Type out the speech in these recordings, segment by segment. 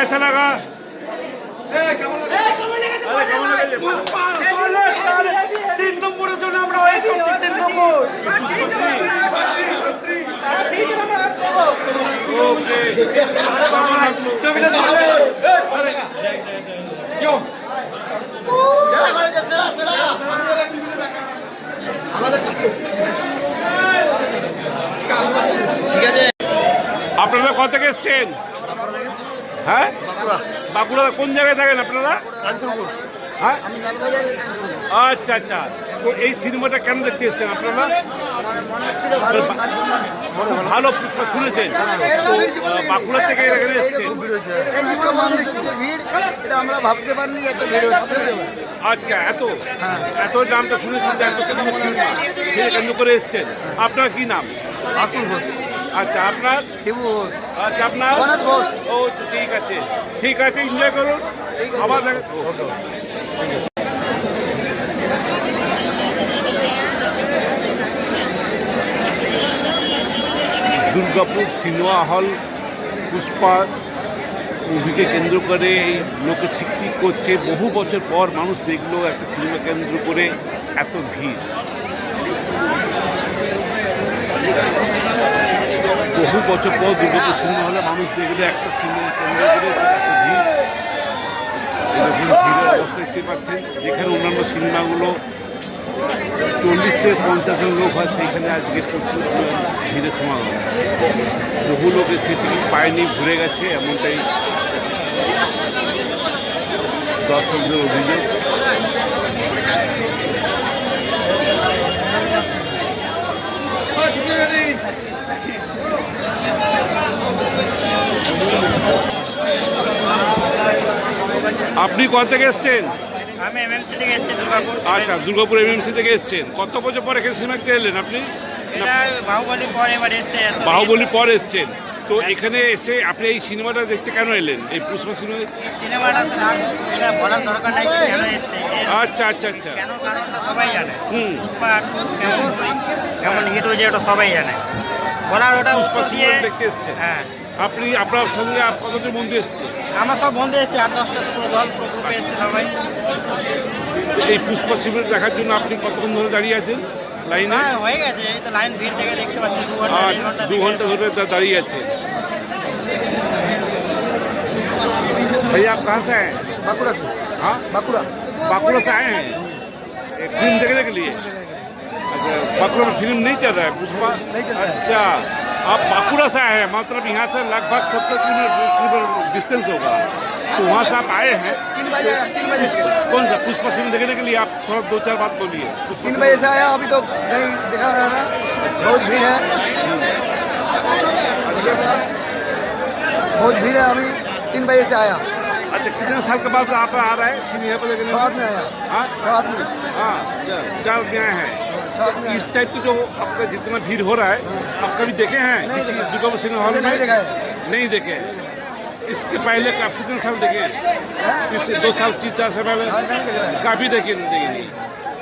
कैसा लगा? तीन নম্বরের জন্য আমরা ওয়েট করছি। 3 নম্বর ओके আপনারা কোথা থেকে এসছেন? হ্যাঁ, বাঁকুড়া। কোন জায়গায় থাকেন আপনারা? হ্যাঁ, আচ্ছা আচ্ছা। তো এই সিনেমাটা কেন দেখতে এসছেন আপনারা? ভালো পুষ্পা শুনেছেন তো বাঁকুড়া থেকে এখানে এসছেন? আমরা ভাবতে পারিনি এত ভিড় হচ্ছে। আচ্ছা, এত নামটা শুনেছেন যে এত সিনেমা সেটা কেন্দ্র করে এসছেন। আপনার কি নাম? আকুল ঘোষ। আচ্ছা, আপনার? শিবু ঘোষ। আচ্ছা, আপনার? ও ঠিক আছে, ঠিক আছে, এনজয় করুন। আবার দেখা। দুর্গাপুর সিনেমা হল পুষ্পা মুভিকে কেন্দ্র করে এই লোকে ঠিক করছে। বহু বছর পর মানুষ দেখলো একটা সিনেমা কেন্দ্র করে এত ভিড়। বহু বছর পর দুর্গাপুর সিনেমা হলে মানুষ দেখলো একটা সিনেমা কেন্দ্র করে এত ভিড়। ভিড়ের অবস্থা দেখতে পাচ্ছেন। যেখানে অন্যান্য সিনেমাগুলো 40 থেকে 50 জন লোক হয়, সেইখানে আজকে প্রচুর ভিড়ের সমাগম। বহু লোক এসে টিকিট পায়নি, ঘুরে গেছে, এমনটাই দর্শকদের অভিযোগ। আপনি কোথা থেকে এসছেন? আমি এমএমসি থেকে এসেছি, দুর্গাপুর। আচ্ছা, দুর্গাপুর এমএমসি থেকে এসছেন। কত বছর পর এখানে সিনেমা দেখতে এলেন আপনি? এটা বাহুবলীর পর এবার এসছে। বাহুবলীর পর এসছেন। তো এখানে এসে আপনি এই সিনেমাটা দেখতে কেন এলেন? এই পুষ্পা সিনেমাটা নাম এটা বলার দরকার নাই কেন এসছে। আচ্ছা আচ্ছা আচ্ছা। কেন কারণটা সবাই জানে। হুম। পুষ্পা কেমন হিট হয়েছে ওটা সবাই জানে। বলার ওটা পুষ্পা উত্তর দিয়ে। সিনেমা দেখতে এসছেন? হ্যাঁ। আপনি আপনার সঙ্গে কতজন বন্ধু এসছে? আমার সব বন্ধু এসছে, 8-10টা পুরো দল গ্রুপে এসছে সবাই। এই পুষ্পা সিনেমা দেখার জন্য আপনি কতক্ষণ ধরে দাঁড়িয়ে আছেন লাইনে? হ্যাঁ, হয়ে গেছে। এই তো লাইন ভিড় থেকে দেখতে পাচ্ছি 2 ঘন্টা 1.5 ঘন্টা 2 घंटा धरे दाঁড়িয়ে আছে। भैया आप कहाँ से आए हैं? बांकुड़ा से। हाँ, बांकुड़ा। बांकुड़ा से आए हैं फिल्म देखने के लिए? अच्छा, बांकुड़ा में फिल्म नहीं चल रहा है पुष्पा? नहीं चल रहा है। अच्छा, आप बांकुड़ा से आए हैं, मतलब यहाँ से लगभग 70 किलोमीटर डिस्टेंस होगा। तो वहाँ से आप आए हैं 3 बजे कौन सा पुष्पा फिल्म देखने के लिए? आप थोड़ा 2-4 बात बोलिए। 3 बजे से आया, अभी तो नहीं देखा रहा ना, बहुत भीड़ है। बहुत भीड़ है, अभी 3 बजे से आया। अच्छा, कितने साल के बाद आप आ रहे हैं सिनेमा पर देखने? 6 आदमी आया। हाँ, 6 आदमी। हाँ, 4 आदमी आए हैं। 6 आदमी इस टाइप का जो आपका जितना भीड़ हो रहा है, आप कभी देखे हैं नहीं किसी देखा। दुर्गापुर सिनेमा हॉल में? नहीं देखा है। नहीं देखे। इसके पहले आप कितने साल देखे हैं? इससे 2 साल 3-4 साल पहले हाँ, नहीं देख रहा है। কাবি দেখেনি।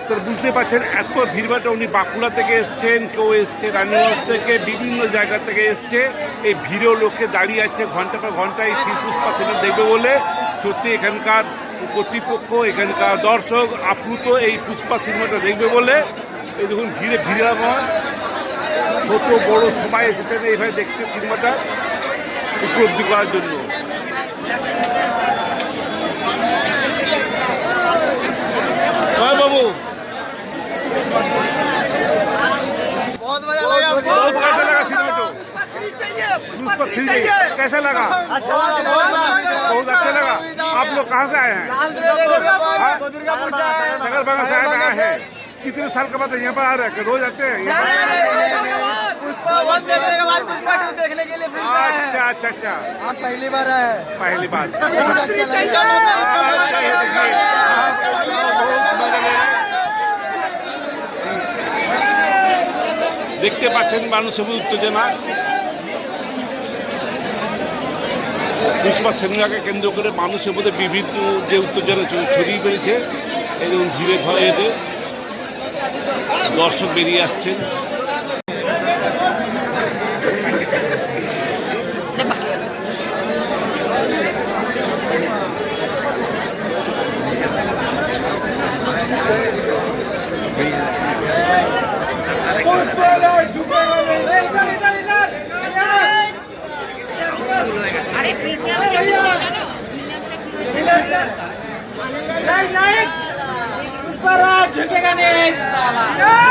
তো বুঝতে পারছেন এত ভিড়ভাড়টা। উনি বাঁকুড়া থেকে এসছেন, কেউ এসছে রানীগঞ্জ থেকে, বিভিন্ন জায়গা থেকে এসছে। এই ভিড়েও লোকে দাঁড়িয়ে আছে ঘন্টা পর ঘন্টা এই পুষ্পা সিনেমা দেখবে বলে। সত্যি এখানকার কর্তৃপক্ষ, এখানকার দর্শক আপ্লুত এই পুষ্পা সিনেমাটা দেখবে বলে। এই দেখুন ভিড়ে ভিড়াময়, ছোট বড় সবাই এসেছেন এইভাবে দেখতে সিনেমাটা উপলব্ধি করার জন্য। হ্যাঁ বাবু, बहुत मजा लगा। बहुत कैसा लगा सिनेमा? तो पुष्पा 3 कैसा लगा? अच्छा लगा, बहुत अच्छा लगा। आप लोग कहाँ से आए हैं? दुर्गापुर से आए। शगरबागा से आए हैं। कितने साल के बाद यहाँ पर आ रहे हैं? रोज आते हैं यहाँ पर? पुष्पा 1 देखने के बाद पुष्पा 2 देखने के लिए फिर से आए हैं। अच्छा अच्छा अच्छा, आप पहली बार आए हैं। पहली बार। बहुत अच्छा लगा। দেখতে পাচ্ছেন মানুষের উত্তেজনা। পুষ্পা সিনেমাকে কেন্দ্র করে মানুষের মধ্যে বিভিন্ন যে উত্তেজনা ছড়িয়ে পড়েছে। এই দেখুন ভিড়ে ভয়েতে দর্শক বেরিয়ে আসছেন। वाला